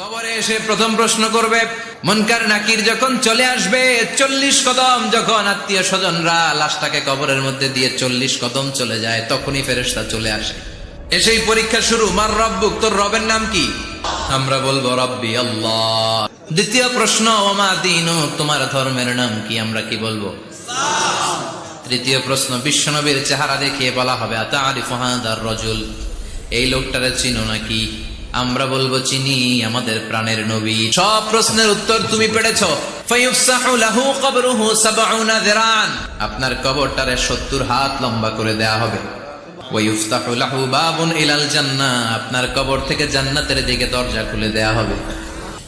কবরে এসে প্রথম প্রশ্ন করবে, মুনকার নাকির যখন চলে আসবে, 40 কদম যখন আত্মীয় স্বজনরা লাশটাকে কবরের মধ্যে দিয়ে 40 কদম চলে যায়, তখনই ফেরেশতা চলে আসে। এসেই পরীক্ষা শুরু, মার রব্বুক, তোর রবের নাম কি? আমরা বলবো রব্বি আল্লাহ। দ্বিতীয় প্রশ্ন, ওমা দীনুক, তোমার ধর্মের নাম কি? আমরা কি বলবো? তৃতীয় প্রশ্ন, বিশ্বনবীর চেহারা দেখিয়ে বলা হবে, আতারিফু হাদার রাজুল, এই লোকটারে চিনো নাকি? আমরা বলবো চিনি, আমাদের প্রাণের নবী। সব প্রশ্নের উত্তর তুমি পেরেছো। ফায়ুফসাহু লাহু কবরুহু 70 যিরান, আপনার কবরটারে 70 হাত লম্বা করে দেয়া হবে। ওয়ায়ুফতাহু লাহু বাবুন ইলাল জান্নাহ, আপনার কবর থেকে জান্নাতের দিকে দরজা খুলে দেয়া হবে।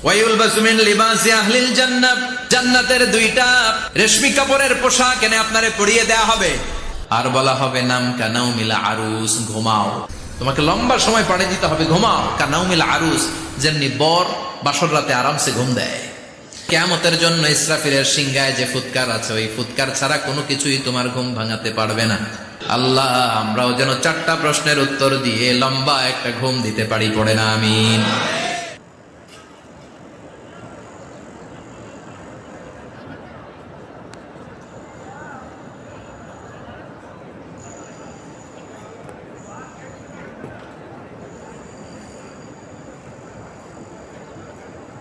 ওয়ায়ুলবাসু মিন লিবাসি আহলিল জান্নাহ, জান্নাতের 2টা রেশমি কাপড়ের পোশাক এনে আপনারে পরিয়ে দেয়া হবে। আর বলা হবে, নাম কানাউমিল আরুস, ঘুমাও। তোমাকে লম্বা সময় পাড়ে দিতে হবে, ঘুমাও। কানাউমিল আরুস, যেমনি বর বাসর রাতে আরামসে ঘুম দেয়। কিয়ামতের জন্য ইসরাফিলের সিংহায় যে ফুৎকার আছে, ওই ফুৎকার ছাড়া কোনো কিছুই তোমার ঘুম ভাঙাতে পারবে না। আল্লাহ, আমরাও যেন 4টা প্রশ্নের উত্তর দিয়ে লম্বা একটা ঘুম দিতে পারি, পড়ে না আমিন।